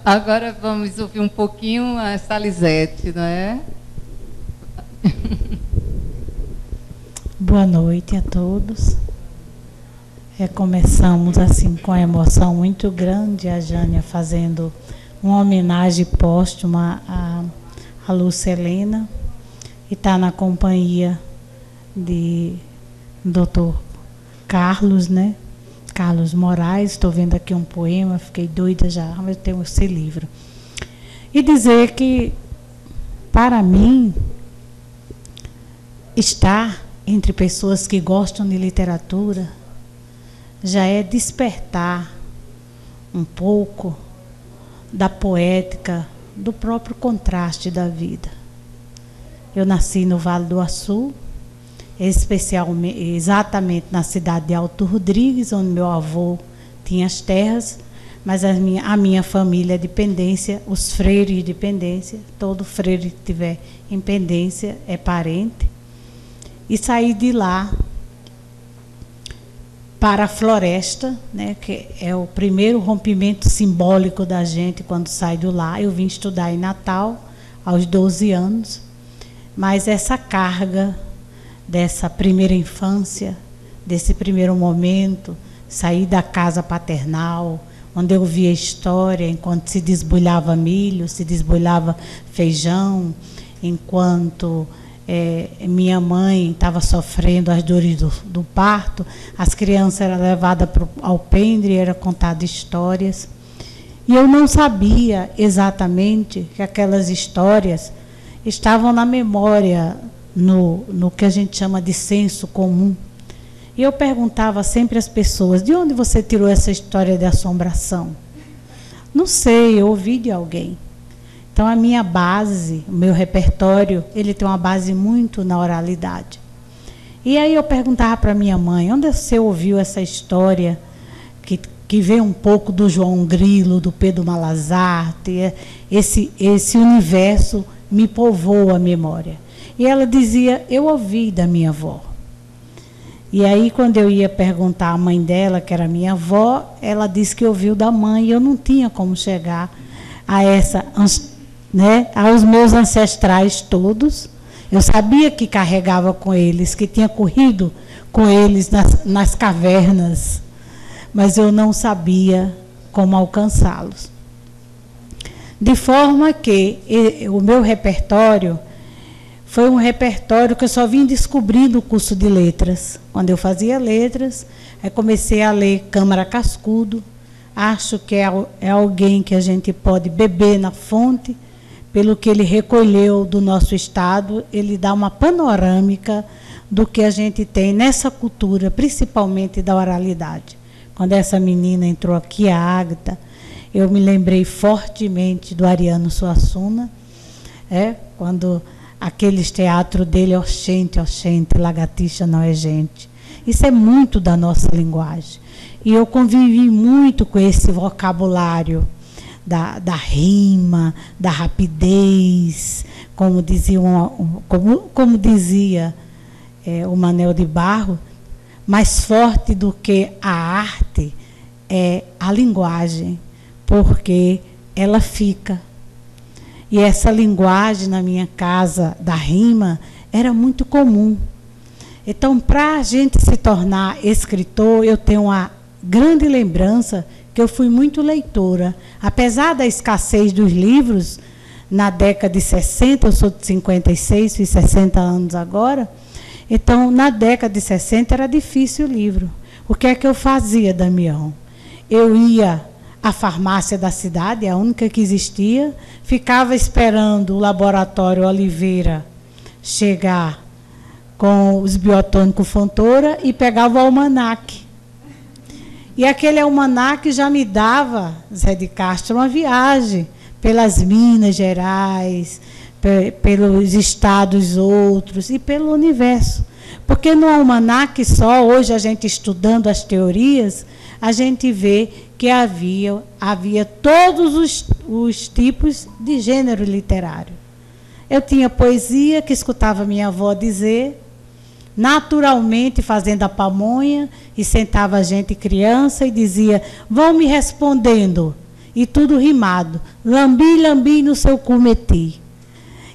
Agora vamos ouvir um pouquinho a Salizete, não é? Boa noite a todos. Começamos assim com emoção muito grande, a Jânia fazendo uma homenagem póstuma a Lúcia Helena, e está na companhia de Dr. Carlos, né? Carlos Moraes. Estou vendo aqui um poema, fiquei doida já, mas eu tenho esse livro. E dizer que, para mim, estar entre pessoas que gostam de literatura já é despertar um pouco da poética, do próprio contraste da vida. Eu nasci no Vale do Açu, exatamente na cidade de Alto Rodrigues, onde meu avô tinha as terras, mas a minha família é de pendência, os freiros de pendência, todo freire que tiver em pendência é parente. E saí de lá para a floresta, né, que é o primeiro rompimento simbólico da gente quando sai do lar. Eu vim estudar em Natal aos 12 anos, mas essa carga dessa primeira infância, desse primeiro momento, sair da casa paternal, onde eu via história, enquanto se desbulhava milho, se desbulhava feijão, enquanto minha mãe estava sofrendo as dores do parto, as crianças eram levadas ao alpendre e eram contadas histórias. E eu não sabia exatamente que aquelas histórias estavam na memória, no que a gente chama de senso comum. E eu perguntava sempre às pessoas: de onde você tirou essa história de assombração? Não sei, eu ouvi de alguém. Então, a minha base, o meu repertório, ele tem uma base muito na oralidade. E aí eu perguntava para minha mãe: onde você ouviu essa história que vem um pouco do João Grilo, do Pedro Malazarte? Esse universo me povoou a memória. E ela dizia: eu ouvi da minha avó. E aí, quando eu ia perguntar à mãe dela, que era minha avó, ela disse que ouviu da mãe, e eu não tinha como chegar a aos meus ancestrais todos. Eu sabia que carregava com eles, que tinha corrido com eles nas cavernas, mas eu não sabia como alcançá-los. De forma que o meu repertório foi um repertório que eu só vim descobrir no curso de letras. Quando eu fazia letras, aí comecei a ler Câmara Cascudo. Acho que é alguém que a gente pode beber na fonte, pelo que ele recolheu do nosso estado. Ele dá uma panorâmica do que a gente tem nessa cultura, principalmente da oralidade. Quando essa menina entrou aqui, a Ágata, eu me lembrei fortemente do Ariano Suassuna, quando aqueles teatros dele, oxente, oxente, lagartixa não é gente. Isso é muito da nossa linguagem. E eu convivi muito com esse vocabulário da rima, da rapidez, como dizia o Manel de Barro, mais forte do que a arte é a linguagem, porque ela fica. E essa linguagem na minha casa da rima era muito comum. Então, para a gente se tornar escritor, eu tenho uma grande lembrança que eu fui muito leitora. Apesar da escassez dos livros, na década de 60, eu sou de 56, fiz 60 anos agora, então, na década de 60 era difícil o livro. O que é que eu fazia, Damião? Eu ia à farmácia da cidade, a única que existia, ficava esperando o laboratório Oliveira chegar com os biotônicos Fontoura e pegava o almanaque. E aquele almanaque já me dava, Zé de Castro, uma viagem pelas Minas Gerais, pelos estados outros e pelo universo. Porque no almanaque só, hoje a gente estudando as teorias, a gente vê que havia todos os tipos de gênero literário. Eu tinha poesia, que escutava minha avó dizer, naturalmente fazendo a pamonha, e sentava a gente criança e dizia, vão me respondendo, e tudo rimado, lambi, lambi no seu cu meti.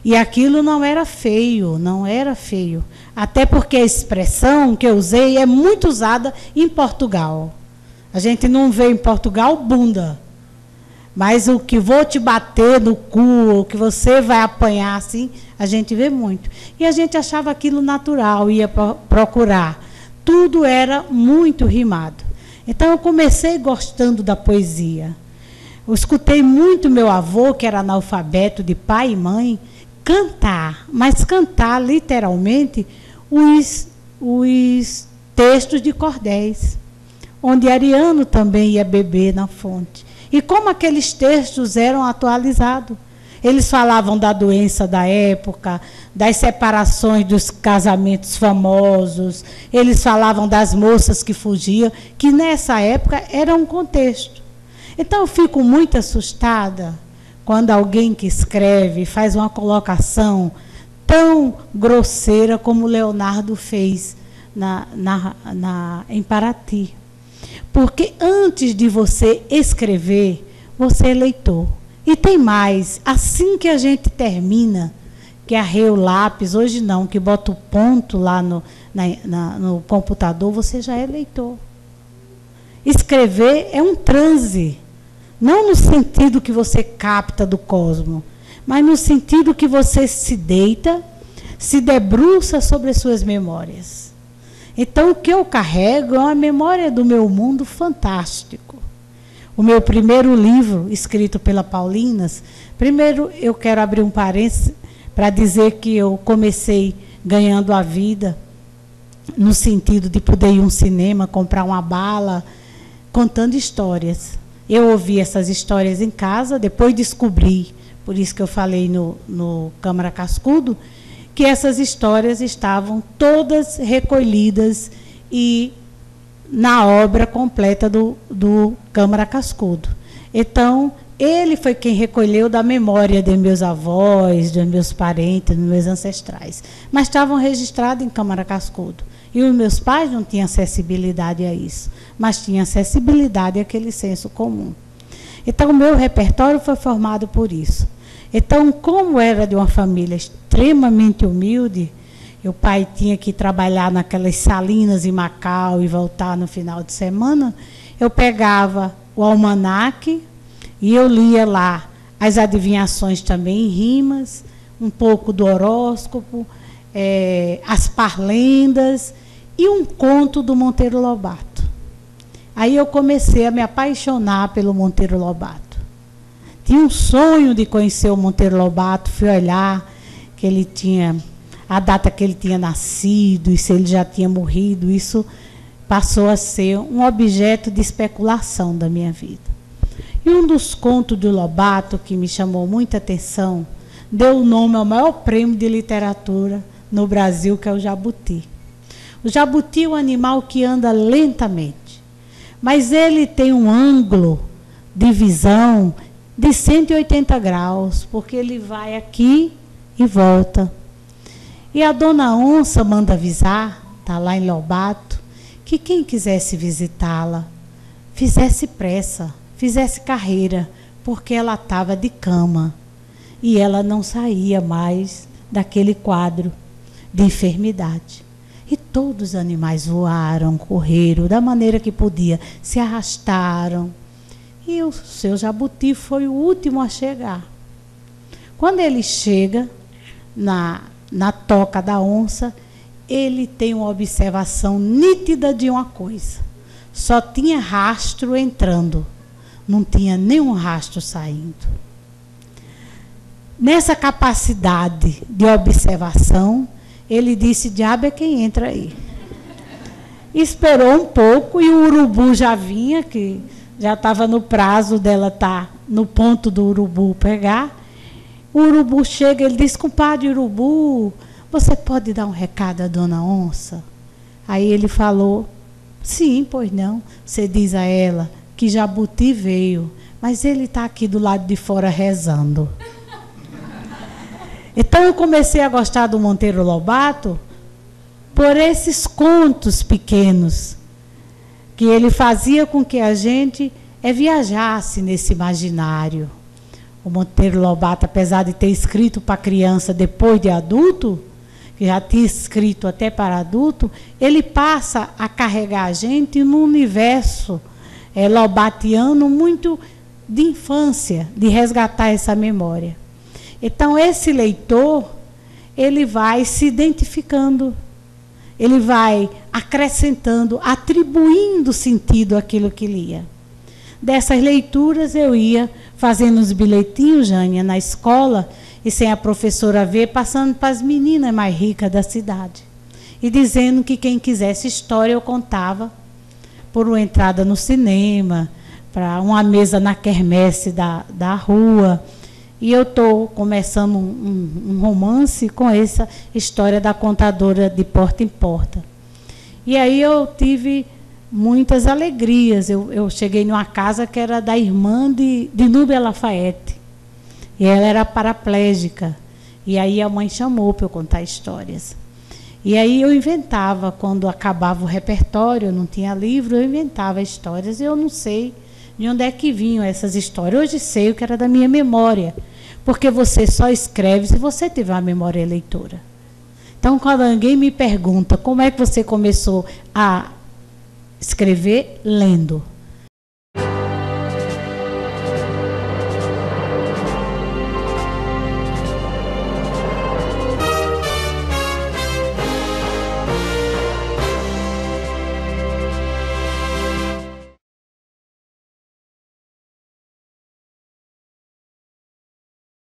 E aquilo não era feio, não era feio. Até porque a expressão que eu usei é muito usada em Portugal. A gente não vê em Portugal bunda. Mas o que vou te bater no cu, o que você vai apanhar assim, a gente vê muito. E a gente achava aquilo natural, ia procurar. Tudo era muito rimado. Então eu comecei gostando da poesia. Eu escutei muito meu avô, que era analfabeto de pai e mãe, cantar, mas cantar literalmente os textos de cordéis, onde Ariano também ia beber na fonte. E como aqueles textos eram atualizados. Eles falavam da doença da época, das separações dos casamentos famosos, eles falavam das moças que fugiam, que nessa época era um contexto. Então eu fico muito assustada quando alguém que escreve faz uma colocação tão grosseira como Leonardo fez em Paraty. Porque antes de você escrever, você é leitor. E tem mais, assim que a gente termina, que arreia o lápis, hoje não, que bota o ponto lá no computador, você já é leitor. Escrever é um transe. Não no sentido que você capta do cosmos, mas no sentido que você se deita, se debruça sobre as suas memórias. Então, o que eu carrego é uma memória do meu mundo fantástico. O meu primeiro livro, escrito pela Paulinas, primeiro eu quero abrir um parênteses para dizer que eu comecei ganhando a vida, no sentido de poder ir a um cinema, comprar uma bala, contando histórias. Eu ouvi essas histórias em casa, depois descobri, por isso que eu falei no Câmara Cascudo, que essas histórias estavam todas recolhidas e na obra completa do Câmara Cascudo. Então, ele foi quem recolheu da memória de meus avós, de meus parentes, dos meus ancestrais. Mas estavam registrados em Câmara Cascudo. E os meus pais não tinham acessibilidade a isso, mas tinham acessibilidade àquele senso comum. Então, o meu repertório foi formado por isso. Então, como era de uma família extremamente humilde, o pai tinha que trabalhar naquelas salinas em Macau e voltar no final de semana, eu pegava o almanaque e eu lia lá as adivinhações também em rimas, um pouco do horóscopo, as parlendas e um conto do Monteiro Lobato. Aí eu comecei a me apaixonar pelo Monteiro Lobato. Tinha um sonho de conhecer o Monteiro Lobato, fui olhar que ele tinha a data que ele tinha nascido e se ele já tinha morrido. Isso passou a ser um objeto de especulação da minha vida. E um dos contos do Lobato que me chamou muita atenção deu o nome ao maior prêmio de literatura no Brasil, que é o jabuti. O jabuti é um animal que anda lentamente, mas ele tem um ângulo de visão de 180 graus, porque ele vai aqui e volta. E a dona Onça manda avisar, está lá em Lobato, que quem quisesse visitá-la, fizesse pressa, fizesse carreira, porque ela estava de cama e ela não saía mais daquele quadro de enfermidade. E todos os animais voaram, correram, da maneira que podia, se arrastaram. E o seu jabuti foi o último a chegar. Quando ele chega na toca da onça, ele tem uma observação nítida de uma coisa. Só tinha rastro entrando, não tinha nenhum rastro saindo. Nessa capacidade de observação, ele disse, diabo é quem entra aí. Esperou um pouco e o urubu já vinha, que já estava no prazo dela estar no ponto do urubu pegar. O urubu chega, ele diz, compadre urubu, você pode dar um recado à dona onça? Aí ele falou, sim, pois não. Você diz a ela que Jabuti veio, mas ele está aqui do lado de fora rezando. Então eu comecei a gostar do Monteiro Lobato por esses contos pequenos, que ele fazia com que a gente viajasse nesse imaginário. O Monteiro Lobato, apesar de ter escrito para criança depois de adulto, que já tinha escrito até para adulto, ele passa a carregar a gente num universo lobatiano muito de infância, de resgatar essa memória. Então, esse leitor, ele vai se identificando, ele vai acrescentando, atribuindo sentido àquilo que lia. Dessas leituras eu ia fazendo os bilhetinhos, Jânia, na escola, e sem a professora ver, passando para as meninas mais ricas da cidade. E dizendo que quem quisesse história eu contava por uma entrada no cinema, para uma mesa na quermesse da rua. E eu estou começando um romance com essa história da contadora de porta em porta. E aí eu tive muitas alegrias. Eu cheguei numa casa que era da irmã de Núbia Lafayette. E ela era paraplégica. E aí a mãe chamou para eu contar histórias. E aí eu inventava, quando acabava o repertório, eu não tinha livro, eu inventava histórias. E eu não sei de onde é que vinham essas histórias. Hoje sei o que era da minha memória. Porque você só escreve se você tiver uma memória leitora. Então, quando alguém me pergunta como é que você começou a escrever, lendo.